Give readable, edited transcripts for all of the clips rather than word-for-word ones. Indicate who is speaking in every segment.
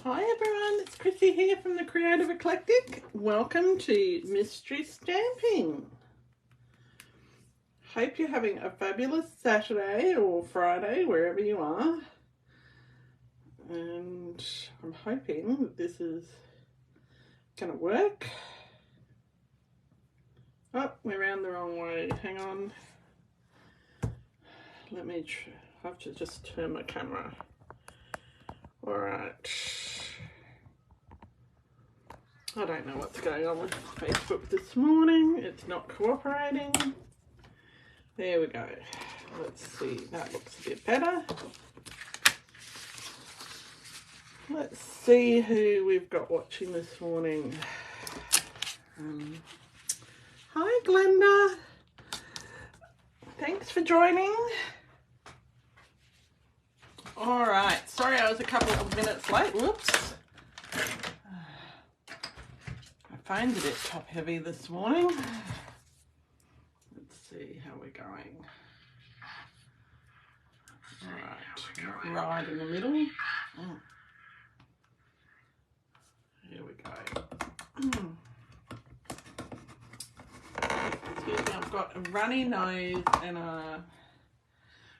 Speaker 1: Hi everyone, it's Chrissy here from the Creative Eclectic. Welcome to Mystery Stamping. Hope you're having a fabulous Saturday or Friday, wherever you are. And I'm hoping that this is going to work. Oh, we're around the wrong way. Hang on. Let me have to just turn my camera. Alright. I don't know what's going on with Facebook this morning. It's not cooperating. There we go. Let's see. That looks a bit better. Let's see who we've got watching this morning. Hi, Glenda. Thanks for joining. All right. Sorry I was a couple of minutes late. Whoops. My phone's a bit top heavy this morning. Let's see how we're going. All right in the middle. Oh. Here we go. Excuse me, I've got a runny nose and a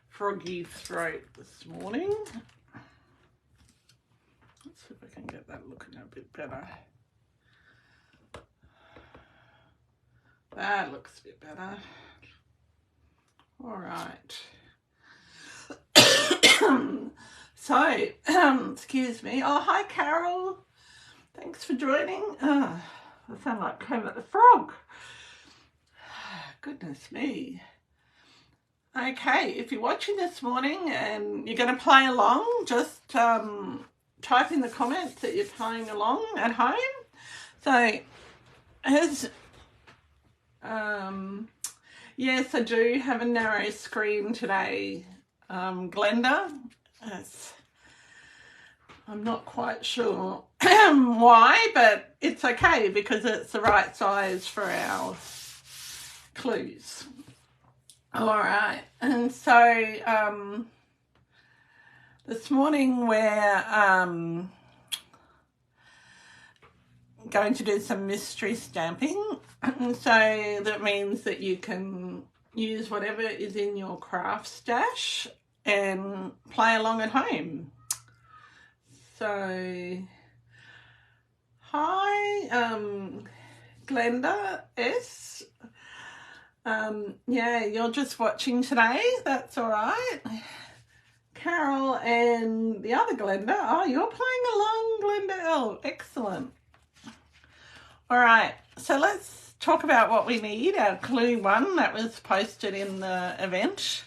Speaker 1: froggy throat this morning. Let's see if I can get that looking a bit better. That looks a bit better. All right. So, excuse me. Oh, hi, Carol. Thanks for joining. I sound like Kermit the Frog. Goodness me. Okay, if you're watching this morning and you're going to play along, just type in the comments that you're playing along at home. So, as yes, I do have a narrow screen today, Glenda. Yes. I'm not quite sure why, but it's okay because it's the right size for our clues. All right, and so this morning we're going to do some mystery stamping. So that means that you can use whatever is in your craft stash and play along at home. So, hi, Glenda S. Yeah, you're just watching today. That's all right. Carol and the other Glenda. Oh, you're playing along, Glenda L. Excellent. All right, so let's talk about what we need. Our clue one that was posted in the event.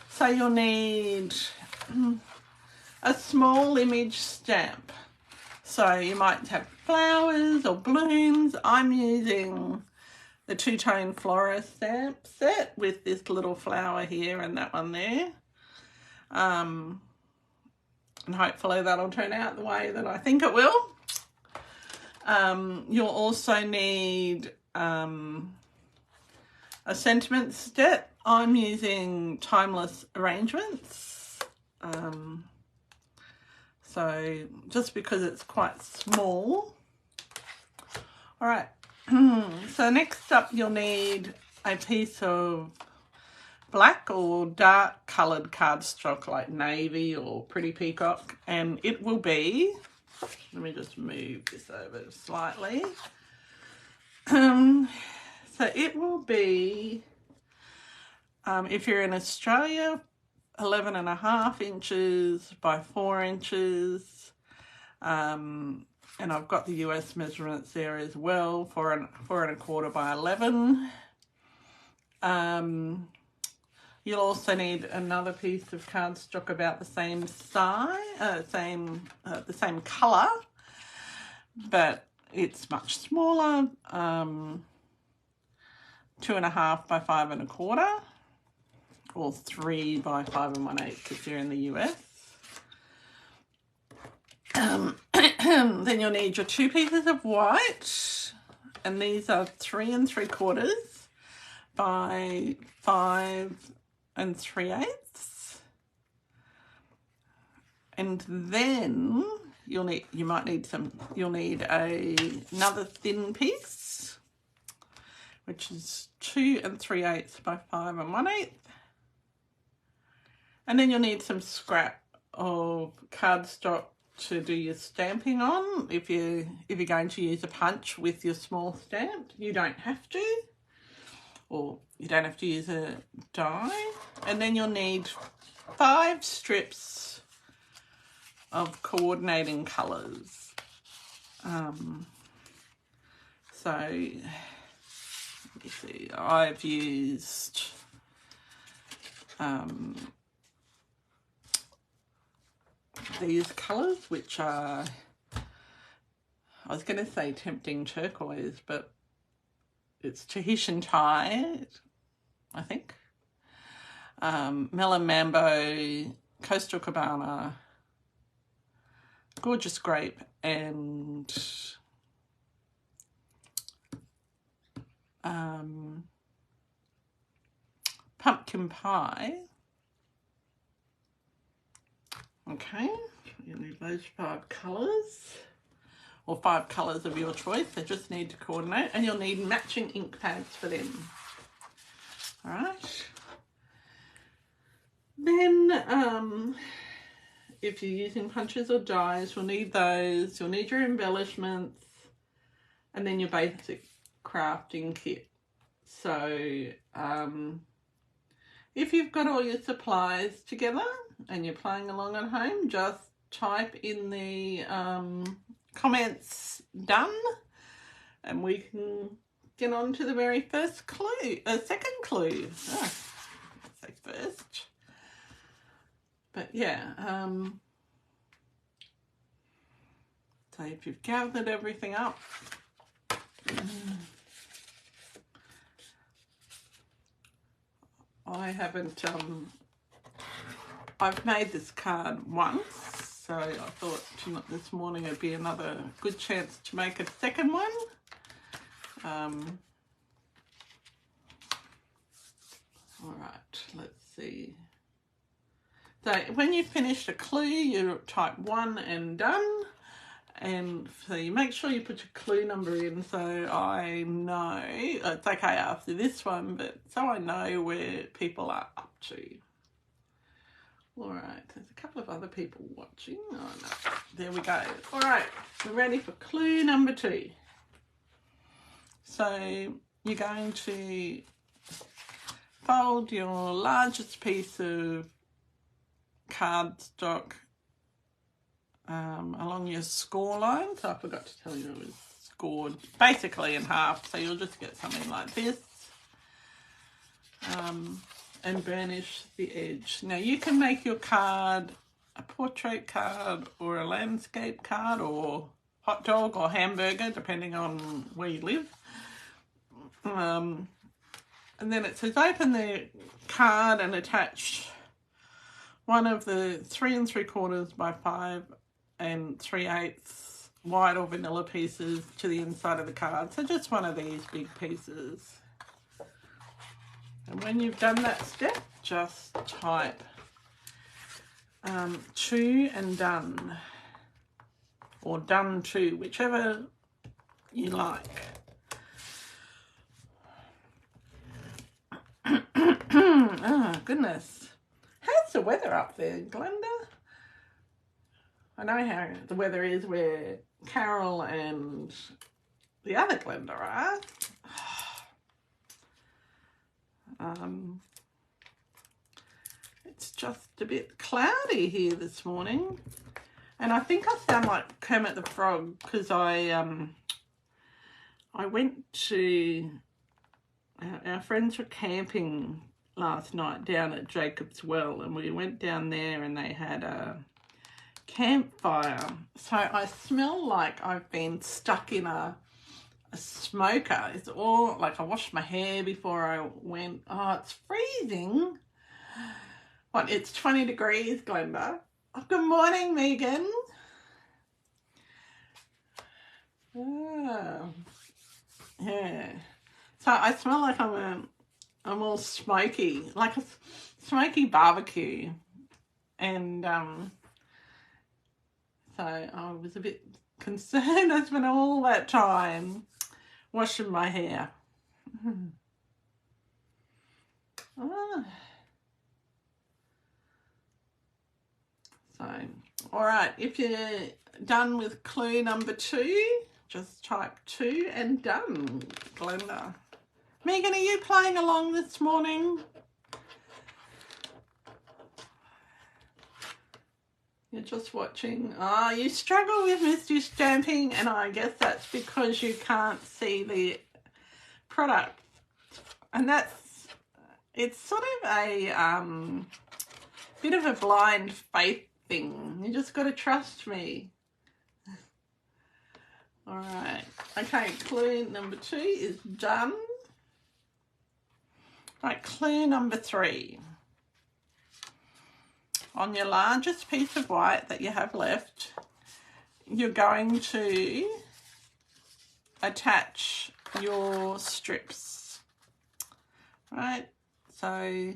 Speaker 1: So you'll need a small image stamp. So you might have flowers or balloons. I'm using the two-tone flora stamp set with this little flower here and that one there. And hopefully that'll turn out the way that I think it will. You'll also need a sentiment set. I'm using Timeless Arrangements. So just because it's quite small. All right. So next up you'll need a piece of black or dark coloured cardstock like navy or pretty peacock, and it will be, let me just move this over slightly. So it will be, if you're in Australia, 11.5 inches by 4 inches. And I've got the US measurements there as well, 4.25 by 11. You'll also need another piece of cardstock about the same size, the same colour, but it's much smaller, 2.5 by 5.25, or 3 by 5 1/8 if you're in the US. Then you'll need your 2 pieces of white, and these are 3 3/4 by 5 3/8. And then you'll need another thin piece, which is 2 3/8 by 5 1/8. And then you'll need some scrap of cardstock to do your stamping on. If you're going to use a punch with your small stamp, you don't have to, or you don't have to use a die. And then you'll need 5 strips of coordinating colours. So let me see, I've used these colours, which are, I was going to say tempting turquoise, but it's Tahitian Tide, I think. Melon Mambo, Coastal Cabana, Gorgeous Grape, and Pumpkin Pie. Okay, you need those 5 colours, or 5 colours of your choice. They just need to coordinate, and you'll need matching ink pads for them. All right. Then, if you're using punches or dies, you'll need those. You'll need your embellishments, and then your basic crafting kit. So, if you've got all your supplies together and you're playing along at home, just type in the comments "done," and we can get on to the very first clue, second clue. Oh, I'll say first. But yeah, so if you've gathered everything up, I haven't, I've made this card once, so I thought this morning it'd be another good chance to make a second one. All right, let's see. So when you finish a clue, you type 1 and done. And so you make sure you put your clue number in, so I know, it's okay after this one, but so I know where people are up to. All right, there's a couple of other people watching. Oh no, there we go. All right, we're ready for clue number 2. So you're going to fold your largest piece of cardstock along your score line. So I forgot to tell you it was scored basically in half, so you'll just get something like this, and burnish the edge. Now you can make your card a portrait card or a landscape card or hot dog or hamburger, depending on where you live. And then it says open the card and attach one of the 3 3/4 by 5 3/8 white or vanilla pieces to the inside of the card. So just one of these big pieces. And when you've done that step, just type 2 and done, or done 2, whichever you like. Oh goodness, how's the weather up there, Glenda? I know how the weather is where Carol and the other Glenda are. It's just a bit cloudy here this morning, and I think I sound like Kermit the Frog because I went to, our friends were camping last night down at Jacob's Well, and we went down there and they had a campfire. So I smell like I've been stuck in a smoker. It's all like I washed my hair before I went. Oh, it's freezing. What, it's 20 degrees, Glenda. Oh, good morning, Megan. Oh, yeah. So I smell like I'm all smoky, like a smoky barbecue. And so So I was a bit concerned. I spent all that time washing my hair. Oh. So, all right, if you're done with clue number 2, just type 2 and done, Glenda. Megan, are you playing along this morning? You're just watching. Oh, you struggle with mystery stamping, and I guess that's because you can't see the product. And it's sort of a bit of a blind faith thing. You just got to trust me. All right. Okay, clue number 2 is done. Right, clue number 3. On your largest piece of white that you have left, you're going to attach your strips. Right, so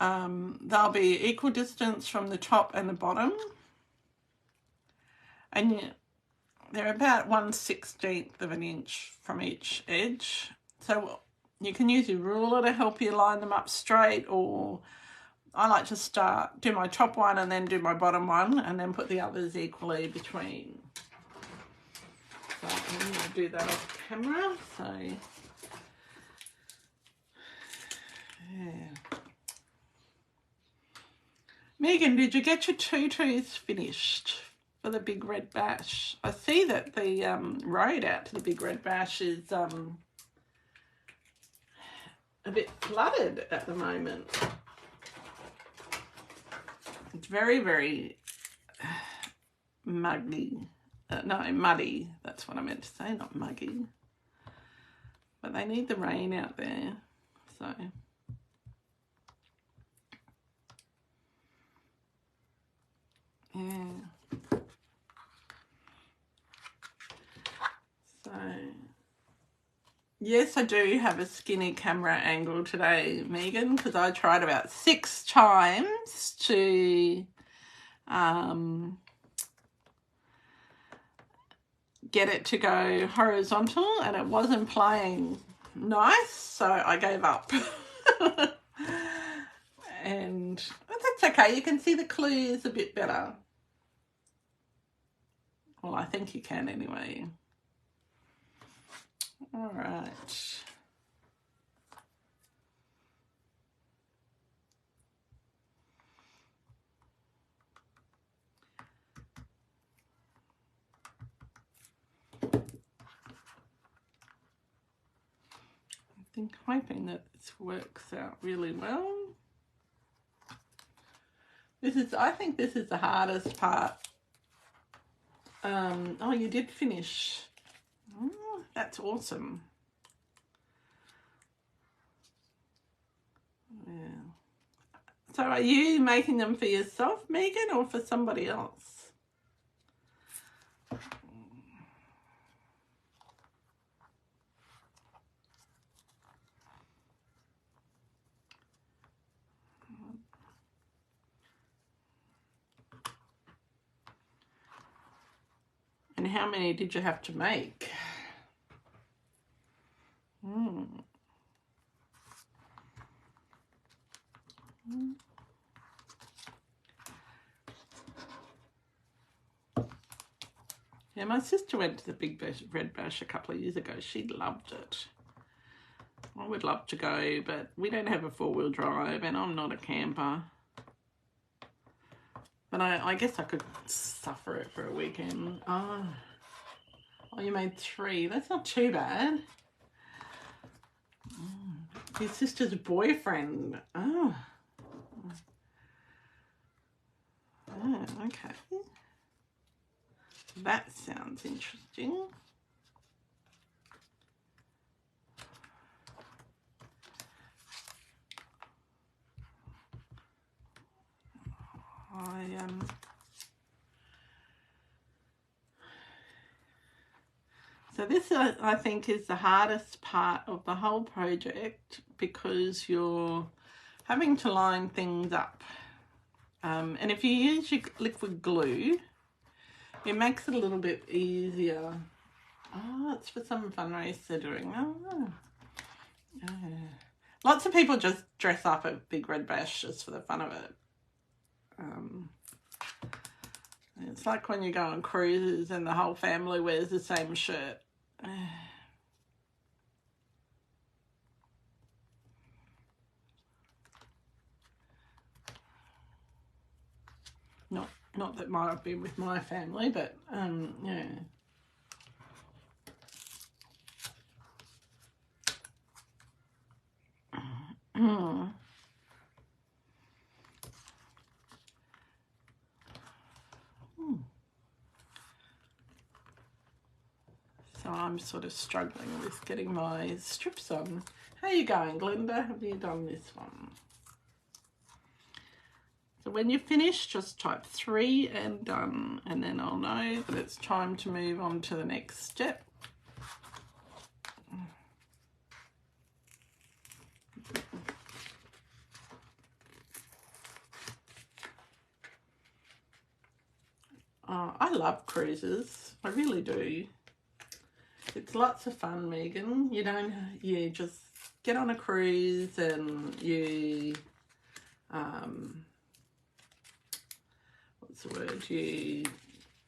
Speaker 1: they'll be equal distance from the top and the bottom, and they're about 1/16 of an inch from each edge. So you can use your ruler to help you line them up straight, or I like to do my top one and then do my bottom one and then put the others equally between. So I'm going to do that off camera. So yeah. Megan, did you get your tutus finished for the Big Red Bash? I see that the road out to the Big Red Bash is a bit flooded at the moment. It's very, very muggy. No, muddy. That's what I meant to say, not muggy. But they need the rain out there, so... yeah. So, yes, I do have a skinny camera angle today, Megan, because I tried about 6 times to get it to go horizontal, and it wasn't playing nice, so I gave up. And that's okay, you can see the clues a bit better. Well, I think you can anyway. All right. Hoping that this works out really well. I think this is the hardest part. Oh, you did finish. Oh, that's awesome. Yeah. So are you making them for yourself, Megan, or for somebody else? And how many did you have to make? Yeah, my sister went to the Big Red Bash a couple of years ago. She loved it. I would love to go, but we don't have a 4-wheel drive and I'm not a camper. But I guess I could suffer it for a weekend. Oh, you made 3. That's not too bad. Your sister's boyfriend. Oh, okay. That sounds interesting. So this, I think, is the hardest part of the whole project because you're having to line things up. And if you use your liquid glue, It makes it a little bit easier. Oh, it's for some fundraiser they're doing. Oh. Yeah. Lots of people just dress up at Big Red Bash just for the fun of it. It's like when you go on cruises and the whole family wears the same shirt. Not that I've been with my family, but yeah. So I'm sort of struggling with getting my strips on. How are you going, Glenda? Have you done this one? So when you finish, just type 3 and done, and then I'll know that it's time to move on to the next step. I love cruises. I really do. It's lots of fun, Megan. You just get on a cruise and you, what's the word? You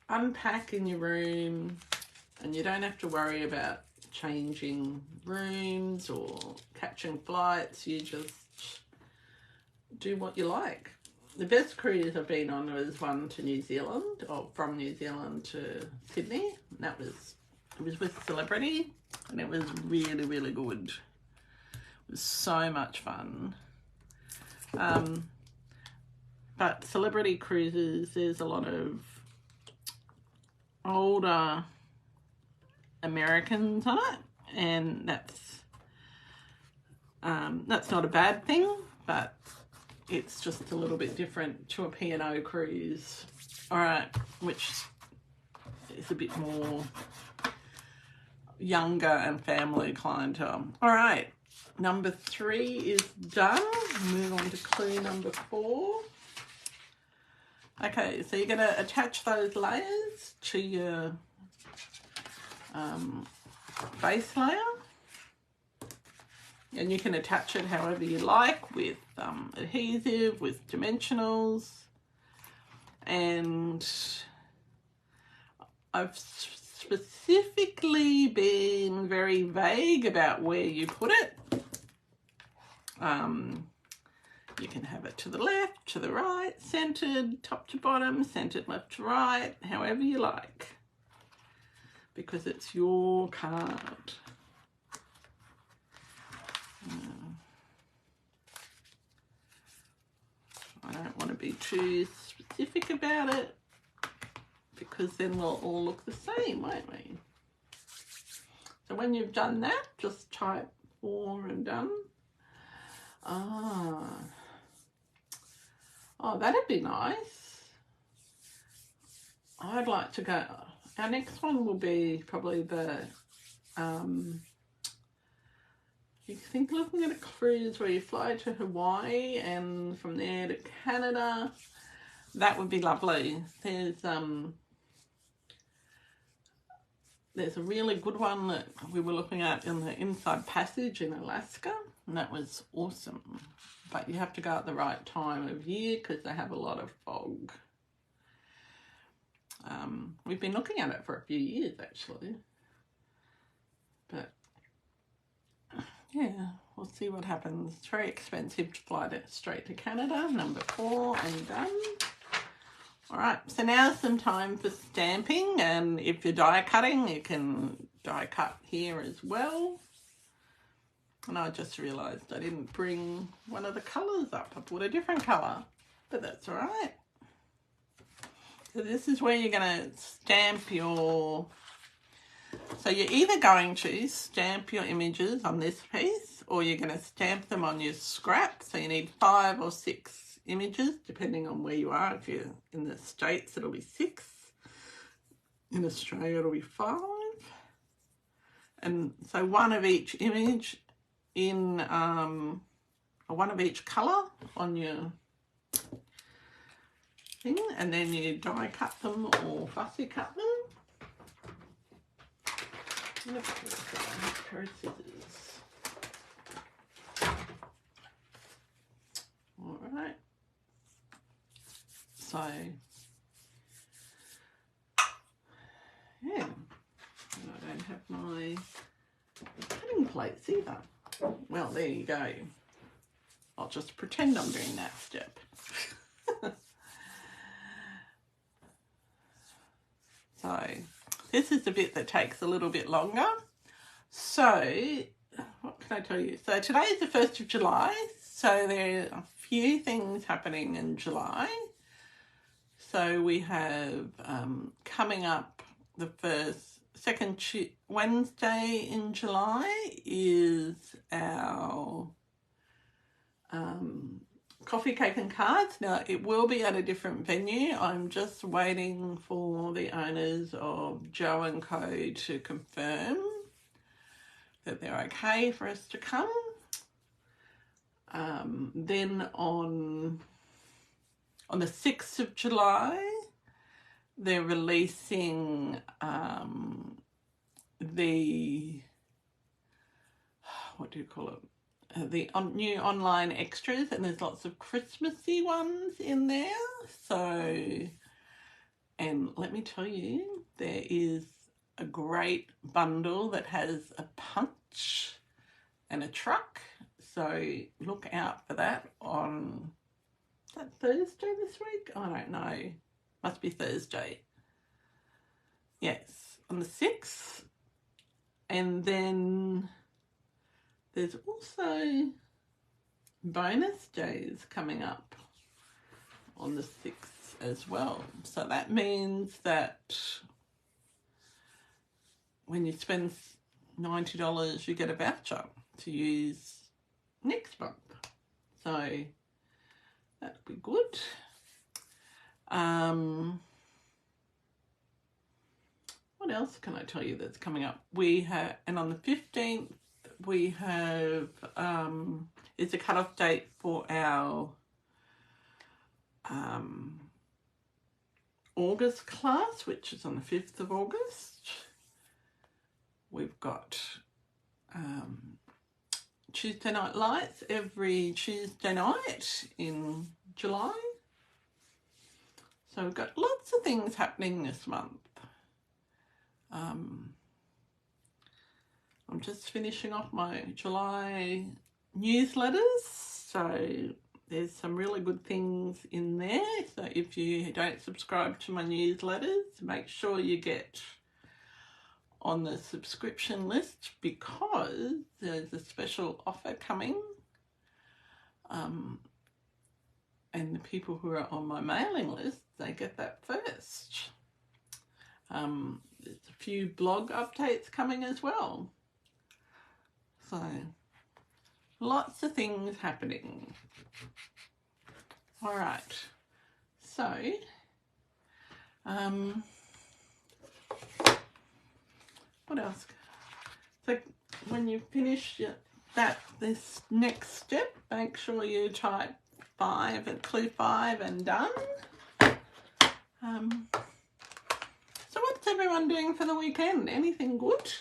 Speaker 1: unpack in your room and you don't have to worry about changing rooms or catching flights. You just do what you like. The best cruise I've been on was one to New Zealand, or from New Zealand to Sydney. And it was with Celebrity, and it was really, really good. It was so much fun. But Celebrity cruises, there's a lot of older Americans on it, and that's not a bad thing, but it's just a little bit different to a P&O cruise. All right, which is a bit more younger and family clientele. All right, number 3 is done. Move on to clue number 4. Okay, so you're going to attach those layers to your base layer. And you can attach it however you like, with adhesive, with dimensionals. And I've specifically been very vague about where you put it. You can have it to the left, to the right, centered, top to bottom, centered left to right, however you like, because it's your card. I don't want to be too specific about it, because then we'll all look the same, won't we? So when you've done that, just type 4 and done. Oh, that'd be nice. I'd like to go. Our next one will be probably the you think looking at a cruise where you fly to Hawaii and from there to Canada. That would be lovely. There's a really good one that we were looking at in the Inside Passage in Alaska, and that was awesome. But you have to go at the right time of year because they have a lot of fog. We've been looking at it for a few years actually, but yeah, we'll see what happens. It's very expensive to fly straight to Canada. Number 4 and done. All right, so now some time for stamping, and if you're die cutting, you can die cut here as well. And I just realised I didn't bring one of the colours up. I put a different colour, but that's all right. So this is where you're going to stamp your... So you're either going to stamp your images on this piece, or you're going to stamp them on your scrap. So you need 5 or 6 images, depending on where you are. If you're in the States, it'll be 6. In Australia, it'll be 5. And so one of each image in, one of each colour on your thing, and then you die cut them or fussy cut them. I'm going to put this on a pair of scissors. Alright. So, yeah. And I don't have my cutting plates either. Well, there you go. I'll just pretend I'm doing that step. So, this is the bit that takes a little bit longer. So, what can I tell you? So, today is the 1st of July. So, there are a few things happening in July. So, we have coming up the second Wednesday in July is our coffee, cake and cards. Now, it will be at a different venue. I'm just waiting for the owners of Joe and Co to confirm that they're okay for us to come. Then on the 6th of July, they're releasing the, what do you call it? The new online extras, and there's lots of Christmassy ones in there. So, and let me tell you, there is a great bundle that has a punch and a truck. So look out for that on, is that Thursday this week? I don't know. Must be Thursday. Yes, on the 6th. And then there's also bonus days coming up on the 6th as well. So that means that when you spend $90, you get a voucher to use next month. So that'll be good. What else can I tell you that's coming up? We have, and on the 15th, we have, it's a cut-off date for our August class, which is on the 5th of August. We've got Tuesday night lights every Tuesday night in July. So we've got lots of things happening this month. I'm just finishing off my July newsletters, so there's some really good things in there. So if you don't subscribe to my newsletters, make sure you get on the subscription list, because there's a special offer coming. And the people who are on my mailing list, they get that first. There's a few blog updates coming as well. So, lots of things happening. All right. So, what else? So, when you finish this next step, make sure you type 5 and clue 5 and done. So what's everyone doing for the weekend? Anything good?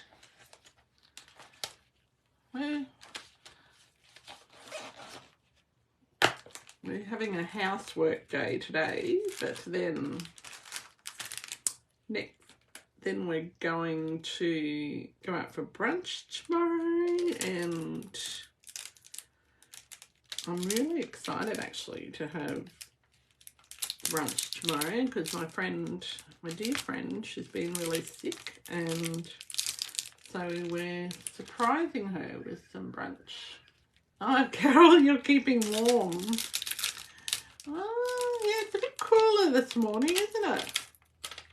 Speaker 1: We're having a housework day today, but then we're going to go out for brunch tomorrow, and I'm really excited actually to have brunch tomorrow, because my dear friend, she's been really sick, and so we're surprising her with some brunch. Oh, Carol, you're keeping warm. Oh, yeah, it's a bit cooler this morning, isn't it?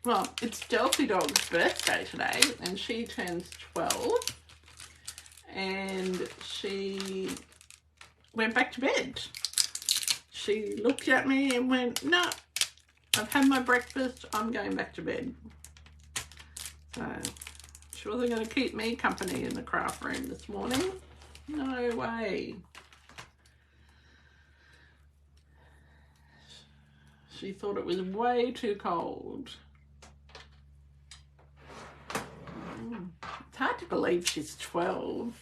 Speaker 1: Well, it's Delphi Dog's birthday today, and she turns 12, and she went back to bed. She looked at me and went, no, I've had my breakfast, I'm going back to bed. So she wasn't going to keep me company in the craft room this morning. No way. She thought it was way too cold. It's hard to believe she's 12.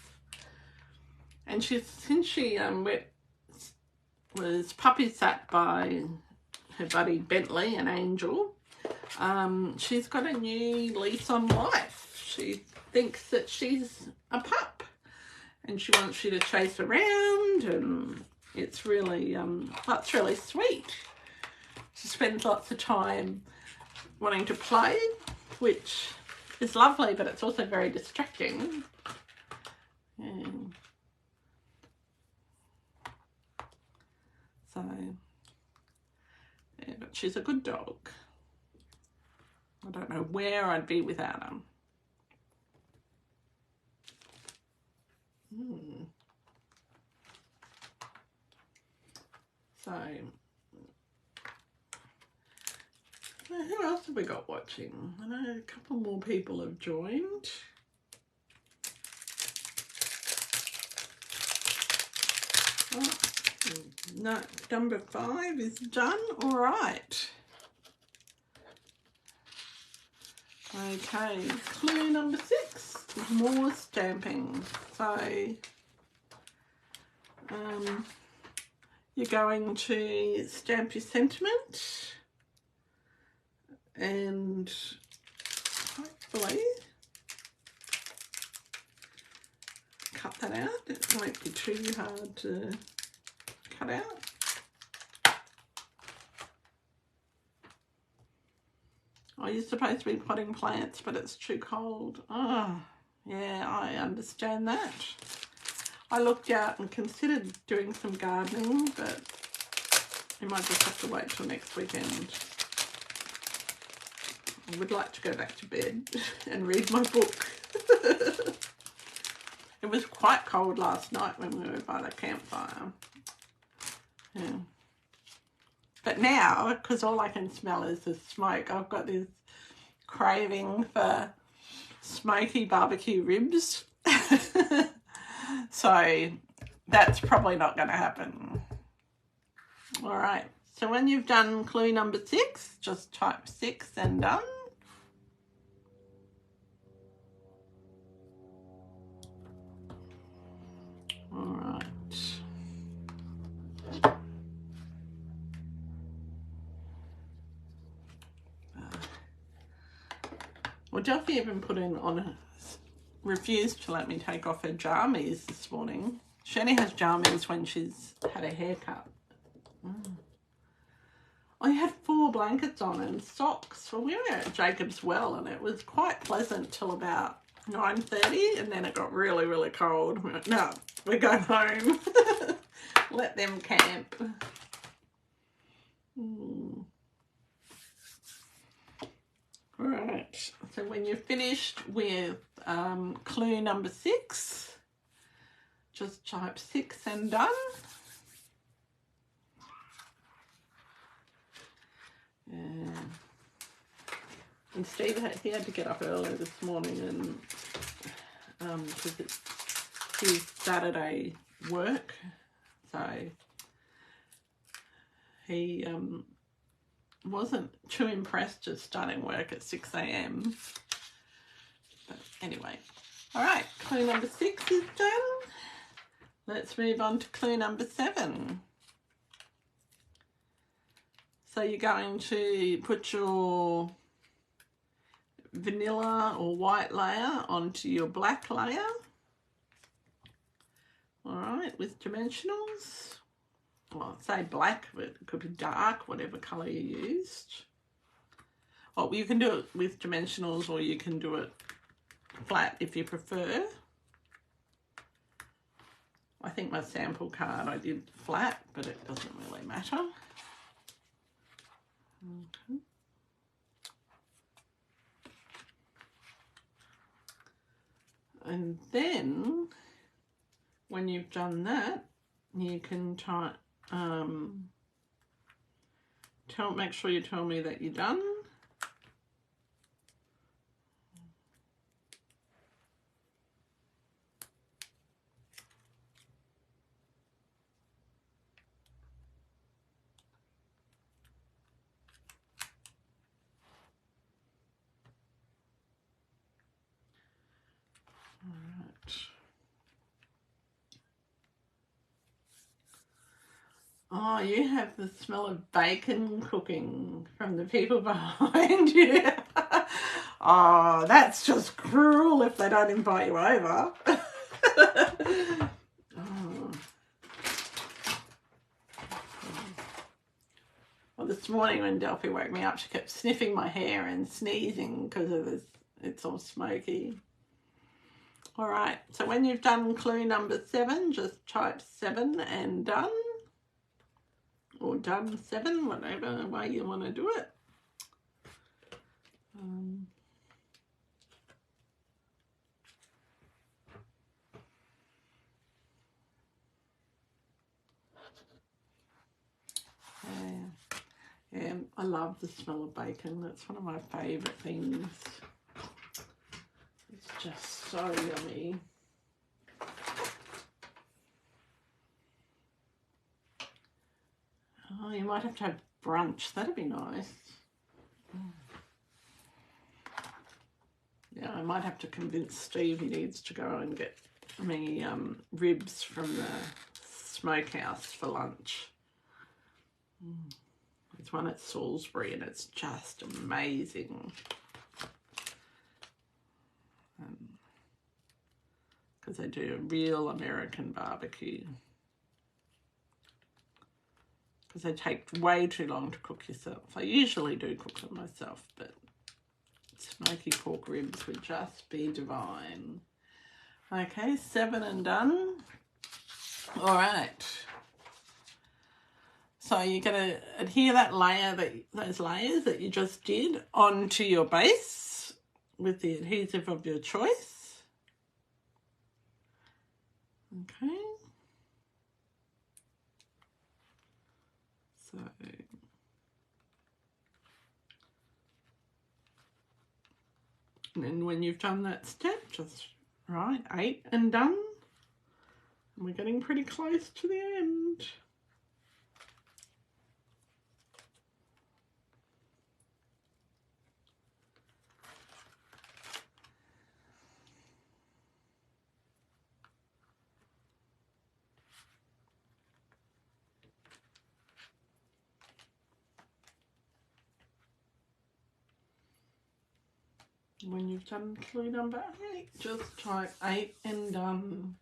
Speaker 1: And since she was puppy sat by her buddy Bentley and Angel, she's got a new lease on life. She thinks that she's a pup and she wants you to chase around, and it's really that's really sweet. She spends lots of time wanting to play, which is lovely, but it's also very distracting. And so, yeah, but she's a good dog. I don't know where I'd be without her. So, who else have we got watching? I know a couple more people have joined. Oh, no, number 5 is done. All right. Okay, clue number 6, more stamping. So, you're going to stamp your sentiment and hopefully cut that out. It won't be too hard to cut out. Oh, you're supposed to be potting plants, but it's too cold. Oh, yeah, I understand that. I looked out and considered doing some gardening, but you might just have to wait till next weekend. I would like to go back to bed and read my book. It was quite cold last night when we were by the campfire. Yeah. But now, because all I can smell is the smoke, I've got this craving for smoky barbecue ribs. So that's probably not going to happen. All right. So when you've done clue number 6, just type 6 and done. All right. Well, Delphi even put in on refused to let me take off her jammies this morning. She only has jammies when she's had a haircut. I had 4 blankets on and socks. Well, we were at Jacob's Well and it was quite pleasant till about 9:30, and then it got really, really cold. We went, no, we're going home. Let them camp. Right, so when you're finished with clue number 6, just type 6 and done. And Steve, he had to get up early this morning and because it's his Saturday work, so he wasn't too impressed just starting work at 6 a.m. But anyway, all right, clue number 6 is done. Let's move on to clue number 7. So you're going to put your vanilla or white layer onto your black layer. All right, with dimensionals. Well, say black, but it could be dark, whatever colour you used. Well, you can do it with dimensionals or you can do it flat if you prefer. I think my sample card I did flat, but it doesn't really matter. Okay. And then when you've done that, you can type, make sure you tell me that you're done. Alright. Oh, you have the smell of bacon cooking from the people behind you. Oh, that's just cruel if they don't invite you over. Oh. Well, this morning when Delphi woke me up, she kept sniffing my hair and sneezing because of this. It's all smoky. All right, so when you've done clue number 7, just type 7 and done. Or done 7, whatever way you want to do it. Yeah, I love the smell of bacon. That's one of my favourite things. It's just so yummy. Oh, you might have to have brunch. That'd be nice. Yeah, I might have to convince Steve he needs to go and get me ribs from the smokehouse for lunch. There's one at Salisbury and it's just amazing. Because they do a real American barbecue. Because they take way too long to cook yourself. I usually do cook them myself, but smoky pork ribs would just be divine. Okay, 7 and done. All right. So you're going to adhere that layer, those layers that you just did, onto your base with the adhesive of your choice. Okay. So and then when you've done that step, just right, 8 and done. And we're getting pretty close to the end. When you've done clue number 8, just type 8 and done.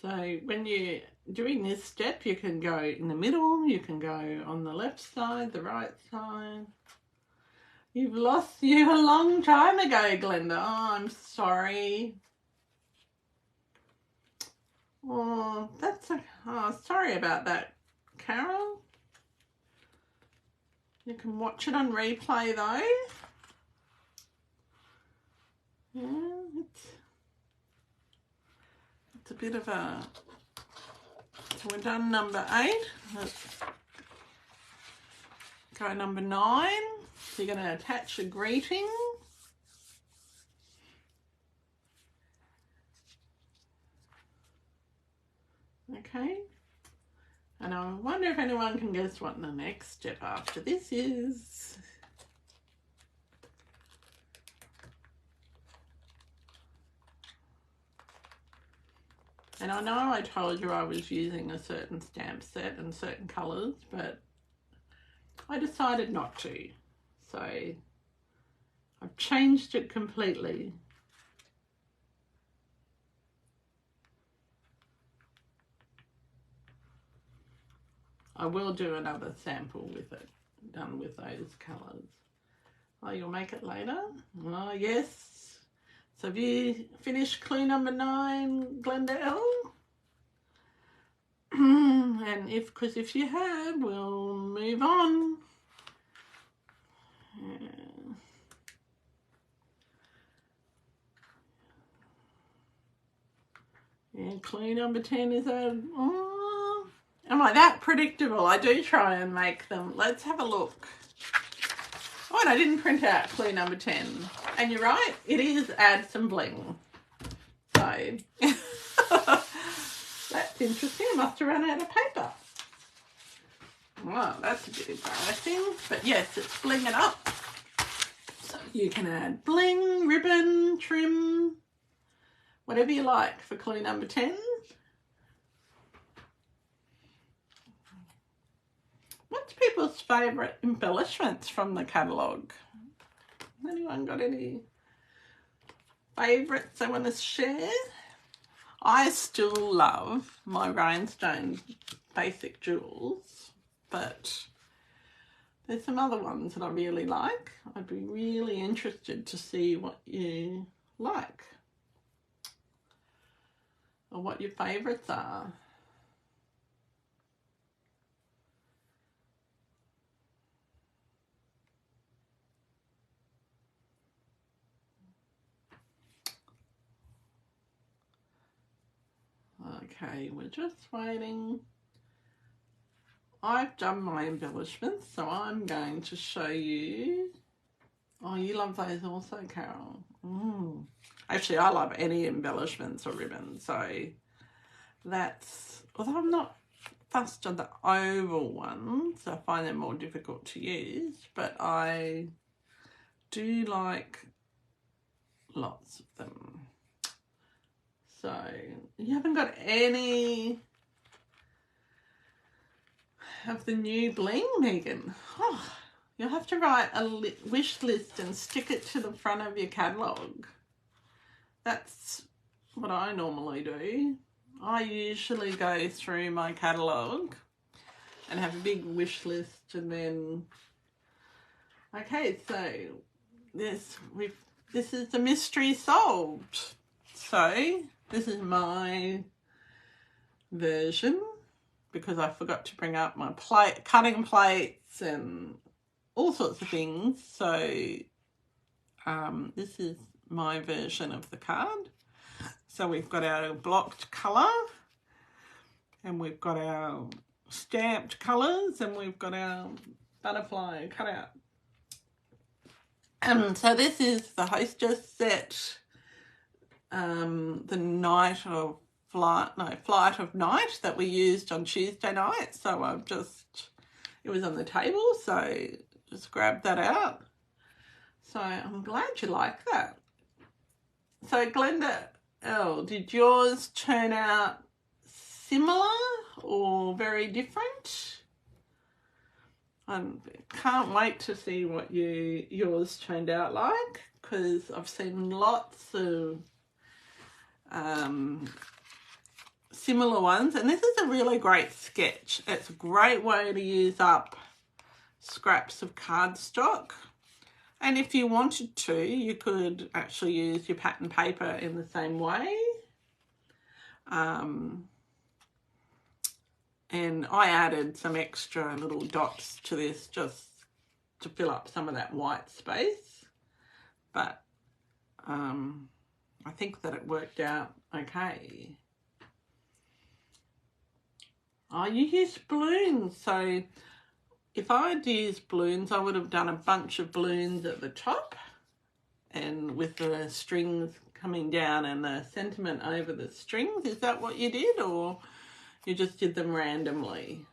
Speaker 1: So when you're doing this step, you can go in the middle, you can go on the left side, the right side. You've lost you a long time ago, Glenda. Oh, I'm sorry. Oh, sorry about that, Carol. You can watch it on replay though. Yeah, it's a bit of a... So we're done number 8. Let's go number 9. So you're going to attach a greeting. Okay. And I wonder if anyone can guess what the next step after this is. And I know I told you I was using a certain stamp set and certain colours, but I decided not to. So I've changed it completely. I will do another sample with it, done with those colours. Oh, you'll make it later? Oh, yes. So have you finished clue number 9, Glenda L? And because if you have, we'll move on. Yeah. Yeah, clue number 10 is am I that predictable? I do try and make them. Let's have a look. Oh, and I didn't print out clue number 10. And you're right, it is add some bling. So, that's interesting. I must have run out of paper. Well, that's a bit embarrassing. But yes, it's bling it up. So you can add bling, ribbon, trim, whatever you like for clue number 10. What's people's favourite embellishments from the catalogue? Anyone got any favourites they want to share? I still love my rhinestone basic jewels, but there's some other ones that I really like. I'd be really interested to see what you like or what your favourites are. Okay, we're just waiting. I've done my embellishments, so I'm going to show you. Oh, you love those also, Carol. Actually, I love any embellishments or ribbons, so that's, although I'm not fussed on the oval ones, I find them more difficult to use, but I do like lots of them. So, you haven't got any of the new bling, Megan? Oh, you'll have to write a wish list and stick it to the front of your catalogue. That's what I normally do. I usually go through my catalogue and have a big wish list, and then, okay, so this is the mystery solved. So this is my version, because I forgot to bring up my cutting plates and all sorts of things. So this is my version of the card. So we've got our blocked colour, and we've got our stamped colours, and we've got our butterfly cut out. So this is the hostess set, the flight of night that we used on Tuesday night. So it was on the table, so just grabbed that out. So I'm glad you like that. So Glenda L, did yours turn out similar or very different? I can't wait to see what yours turned out like, because I've seen lots of similar ones, and this is a really great sketch. It's a great way to use up scraps of cardstock, and if you wanted to, you could actually use your pattern paper in the same way. And I added some extra little dots to this just to fill up some of that white space, but I think that it worked out okay. Oh, you used balloons. So if I'd used balloons, I would have done a bunch of balloons at the top, and with the strings coming down and the sentiment over the strings. Is that what you did, or you just did them randomly?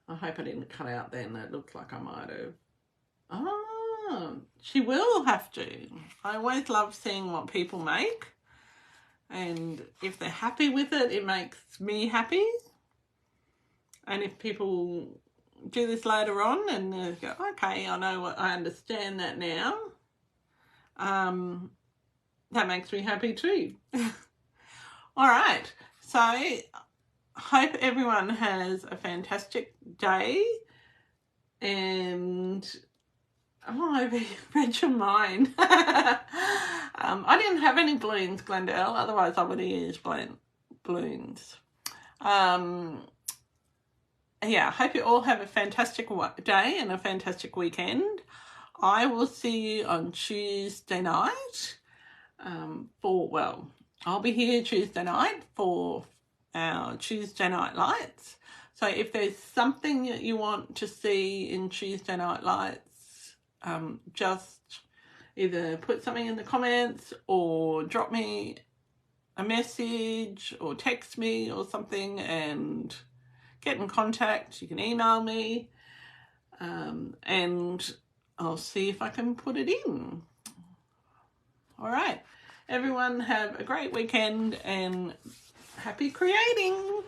Speaker 1: I hope I didn't cut out then. It looked like I might have. Oh, she will have to. I always love seeing what people make, and if they're happy with it, it makes me happy. And if people do this later on and go, okay, I understand that now, that makes me happy too. All right, so hope everyone has a fantastic day, and I read your mind. I didn't have any balloons, Glendale, otherwise I would have used balloons. yeah, I hope you all have a fantastic day and a fantastic weekend. I will see you on Tuesday night I'll be here Tuesday night for our Tuesday Night Lights. So if there's something that you want to see in Tuesday Night Lights, just either put something in the comments or drop me a message or text me or something and get in contact. You can email me and I'll see if I can put it in. All right. Everyone have a great weekend and happy creating.